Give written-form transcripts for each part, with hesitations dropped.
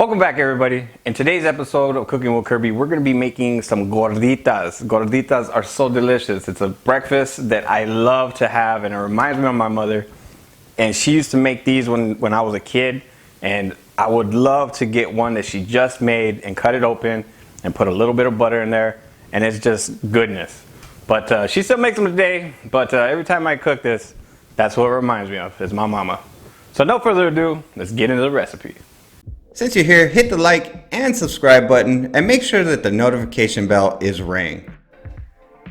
Welcome back, everybody. In today's episode of Cooking with Kirby, we're going to be making some gorditas. Gorditas are so delicious. It's a breakfast that I love to have, and it reminds me of my mother. And she used to make these when I was a kid, and I would love to get one that she just made and cut it open and put a little bit of butter in there, and it's just goodness. But she still makes them today, but every time I cook this, that's what it reminds me of, is my mama. So no further ado, let's get into the recipe. Since you're here, hit the like and subscribe button and make sure that the notification bell is rang.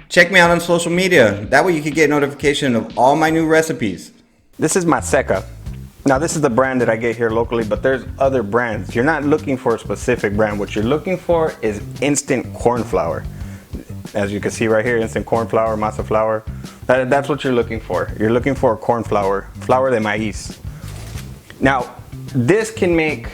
Check me out on social media. That way you can get notification of all my new recipes. This is Maseca. Now this is the brand that I get here locally, but there's other brands. You're not looking for a specific brand. What you're looking for is instant corn flour. As you can see right here, instant corn flour, masa flour. That's what you're looking for. You're looking for corn flour, flour de maíz. Now, this can make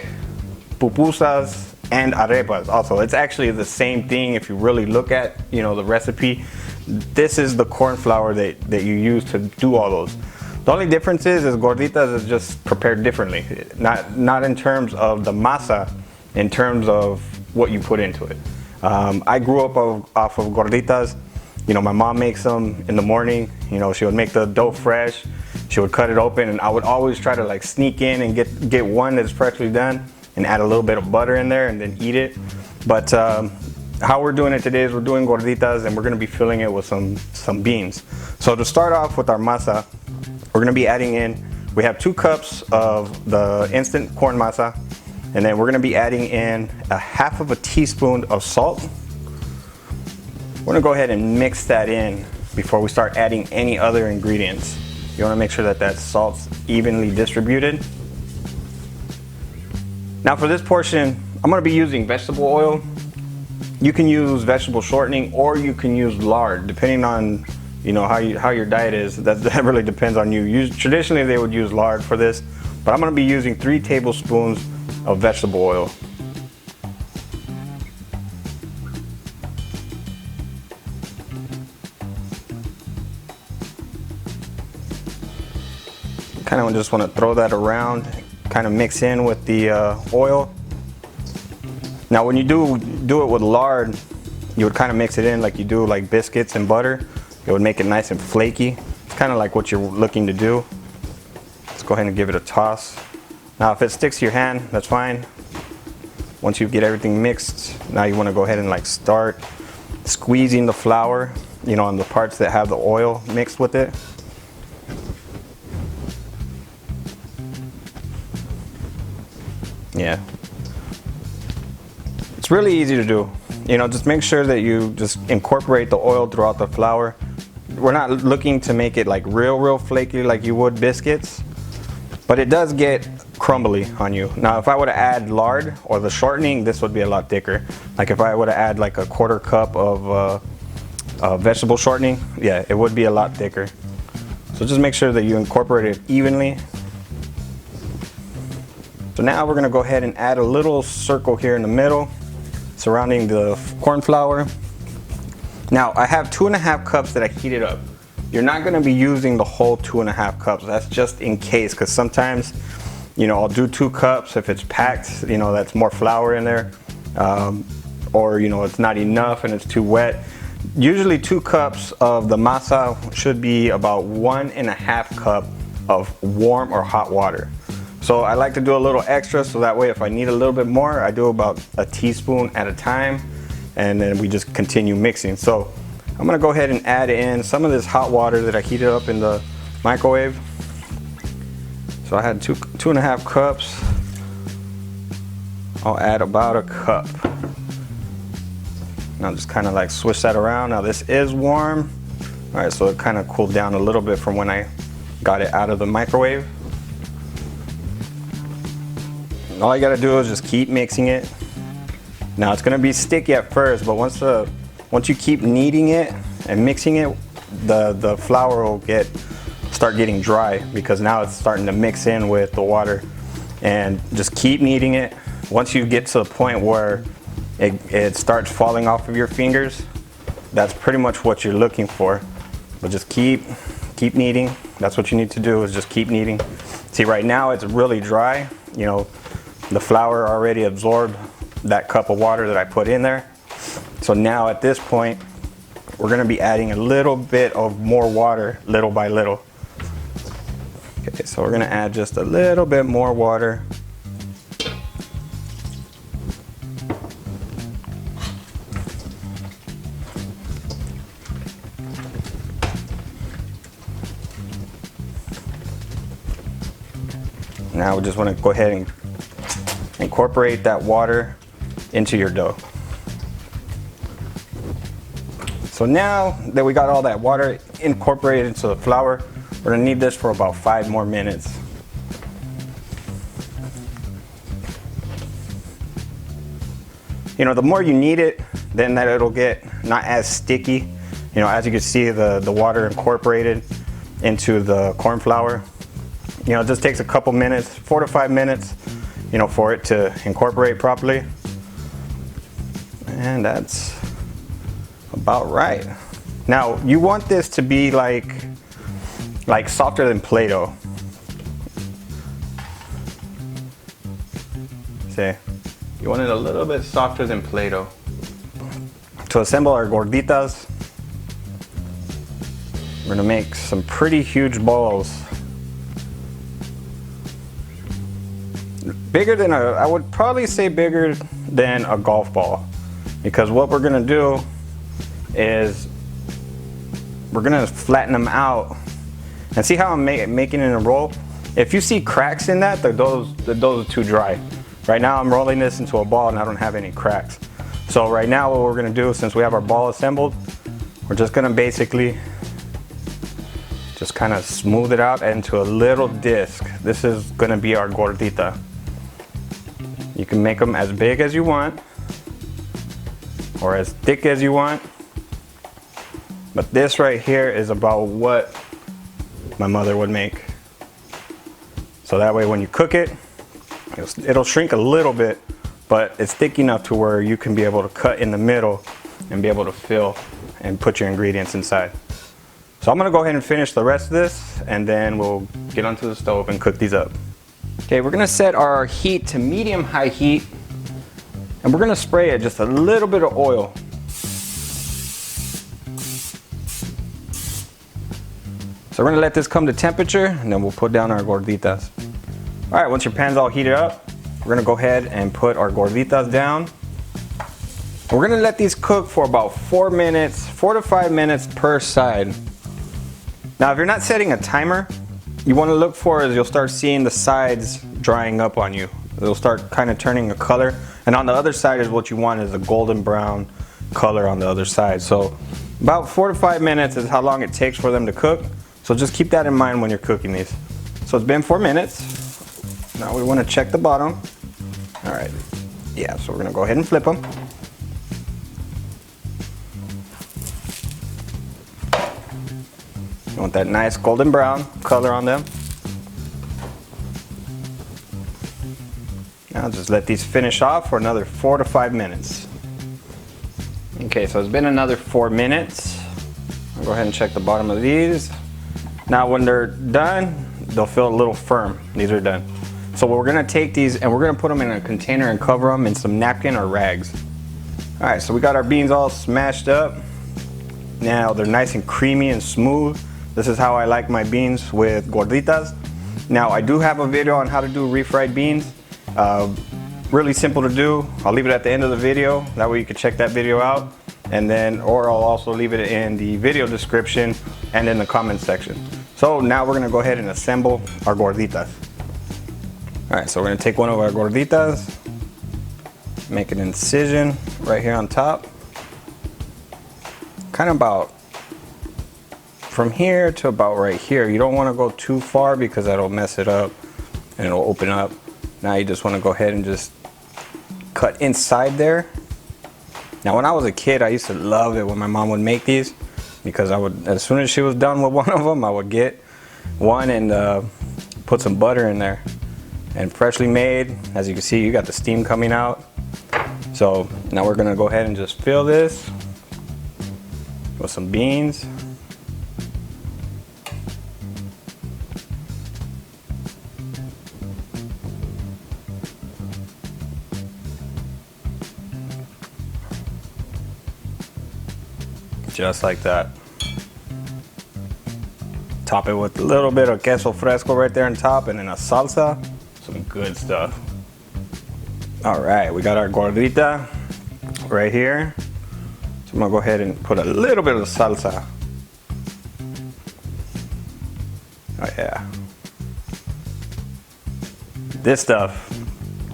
pupusas and arepas also. It's actually the same thing if you really look at, the recipe. This is the corn flour that you use to do all those. The only difference is gorditas is just prepared differently. Not in terms of the masa, in terms of what you put into it. I grew up off of gorditas. My mom makes them in the morning. She would make the dough fresh. She would cut it open, and I would always try to sneak in and get one that's freshly done and add a little bit of butter in there and then eat it. But how we're doing it today is we're doing gorditas, and we're going to be filling it with some beans. So to start off with our masa, we're going to be adding in, we have 2 cups of the instant corn masa, and then we're going to be adding in a half of a teaspoon of salt. We're going to go ahead and mix that in before we start adding any other ingredients. You want to make sure that salt's evenly distributed. Now for this portion, I'm going to be using vegetable oil. You can use vegetable shortening, or you can use lard, depending on how your diet is. That really depends on you. Traditionally they would use lard for this, but I'm going to be using 3 tablespoons of vegetable oil. Kind of just want to throw that around, kind of mix in with the oil. Now when you do it with lard, you would kind of mix it in like you do like biscuits and butter. It would make it nice and flaky. It's kind of like what you're looking to do. Let's go ahead and give it a toss. Now if it sticks to your hand, that's fine. Once you get everything mixed, now you want to go ahead and start squeezing the flour, on the parts that have the oil mixed with it. Yeah, it's really easy to do. Just make sure that you just incorporate the oil throughout the flour. We're not looking to make it real flaky like you would biscuits, but it does get crumbly on you. Now if I were to add lard or the shortening, this would be a lot thicker. Like if I were to add a 1/4 cup of vegetable shortening, yeah, it would be a lot thicker. So just make sure that you incorporate it evenly. So now we're going to go ahead and add a little circle here in the middle surrounding the corn flour. Now I have 2.5 cups that I heated up. You're not going to be using the whole 2.5 cups. That's just in case, because sometimes I'll do 2 cups if it's packed, that's more flour in there, or it's not enough and it's too wet. Usually 2 cups of the masa should be about 1.5 cup of warm or hot water. So I like to do a little extra, so that way if I need a little bit more, I do about a teaspoon at a time, and then we just continue mixing. So I'm going to go ahead and add in some of this hot water that I heated up in the microwave. So I had 2.5 cups. I'll add about a cup. Now just kind of swish that around. Now this is warm. All right, so it kind of cooled down a little bit from when I got it out of the microwave. All you gotta do is just keep mixing it. Now it's gonna be sticky at first, but once you keep kneading it and mixing it, the flour will start getting dry, because now it's starting to mix in with the water. And just keep kneading it. Once you get to the point where it starts falling off of your fingers, that's pretty much what you're looking for. But just keep kneading. That's what you need to do, is just keep kneading. See, right now it's really dry. The flour already absorbed that cup of water that I put in there. So now at this point, we're gonna be adding a little bit of more water, little by little. Okay, so we're gonna add just a little bit more water. Now we just want to go ahead and incorporate that water into your dough. So now that we got all that water incorporated into the flour, we're gonna need this for about 5 more minutes. You know, the more you knead it, then that it'll get not as sticky. You know, as you can see, the water incorporated into the corn flour. You know, it just takes a couple minutes, 4 to 5 minutes, you know, for it to incorporate properly. And that's about right. Now, you want this to be like softer than Play-Doh. See, you want it a little bit softer than Play-Doh. To assemble our gorditas, we're gonna make some pretty huge balls. Bigger than I would probably say bigger than a golf ball. Because what we're gonna do is we're gonna flatten them out. And see how I'm making it in a roll? If you see cracks in that, the dough's too dry. Right now I'm rolling this into a ball and I don't have any cracks. So right now what we're gonna do, since we have our ball assembled, we're just gonna basically just kind of smooth it out into a little disc. This is gonna be our gordita. You can make them as big as you want or as thick as you want. But this right here is about what my mother would make. So that way when you cook it, it'll shrink a little bit, but it's thick enough to where you can be able to cut in the middle and be able to fill and put your ingredients inside. So I'm gonna go ahead and finish the rest of this and then we'll get onto the stove and cook these up. Okay, we're gonna set our heat to medium-high heat and we're gonna spray it just a little bit of oil. So we're gonna let this come to temperature and then we'll put down our gorditas. All right, once your pan's all heated up, we're gonna go ahead and put our gorditas down. We're gonna let these cook for about 4 minutes, 4 to 5 minutes per side. Now, if you're not setting a timer, you wanna look for is you'll start seeing the sides drying up on you. They'll start kind of turning a color. And on the other side is what you want is a golden brown color on the other side. So about 4 to 5 minutes is how long it takes for them to cook. So just keep that in mind when you're cooking these. So it's been 4 minutes. Now we want to check the bottom. All right, yeah, so we're gonna go ahead and flip them. You want that nice golden brown color on them. Now just let these finish off for another 4 to 5 minutes. Okay, so it's been another 4 minutes. I'll go ahead and check the bottom of these. Now when they're done, they'll feel a little firm. These are done. So we're gonna take these and we're gonna put them in a container and cover them in some napkin or rags. All right, so we got our beans all smashed up. Now they're nice and creamy and smooth. This is how I like my beans with gorditas. Now I do have a video on how to do refried beans. Really simple to do. I'll leave it at the end of the video. That way you can check that video out. And then, or I'll also leave it in the video description and in the comment section. So now we're gonna go ahead and assemble our gorditas. All right, so we're gonna take one of our gorditas, make an incision right here on top. Kind of about from here to about right here. You don't wanna go too far because that'll mess it up and it'll open up. Now you just wanna go ahead and just cut inside there. Now when I was a kid, I used to love it when my mom would make these because I would, as soon as she was done with one of them, I would get one and put some butter in there. And freshly made, as you can see, you got the steam coming out. So now we're gonna go ahead and just fill this with some beans. Just like that. Top it with a little bit of queso fresco right there on top, and then a salsa. Some good stuff. All right, we got our gordita right here. So I'm gonna go ahead and put a little bit of salsa. Oh yeah. This stuff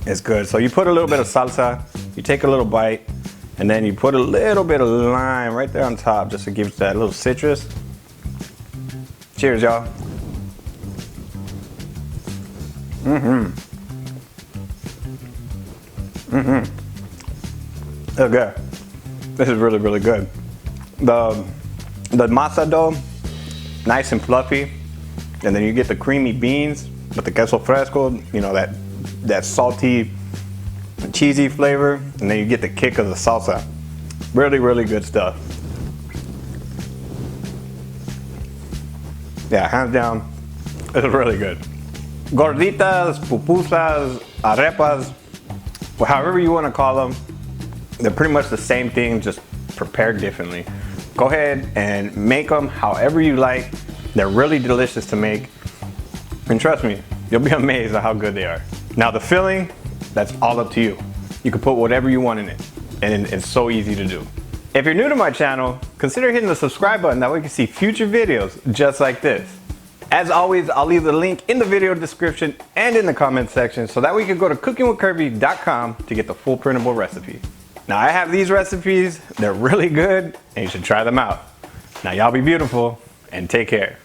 is good. So you put a little bit of salsa, you take a little bite, and then you put a little bit of lime right there on top just to give it that little citrus. Cheers, y'all. Okay. This is really, really good. The masa dough, nice and fluffy, and then you get the creamy beans with the queso fresco, you know, that salty, cheesy flavor, and then you get the kick of the salsa. Really, really good stuff. Yeah, hands down, it's really good. Gorditas, pupusas, arepas, well, however you want to call them, they're pretty much the same thing, just prepared differently. Go ahead and make them however you like. They're really delicious to make. And trust me, you'll be amazed at how good they are. Now the filling, that's all up to you. You can put whatever you want in it, and it's so easy to do. If you're new to my channel, consider hitting the subscribe button, that way you can see future videos just like this. As always, I'll leave the link in the video description and in the comment section, so that way you can go to cookingwithkirby.com to get the full printable recipe. Now I have these recipes, they're really good, and you should try them out. Now y'all be beautiful, and take care.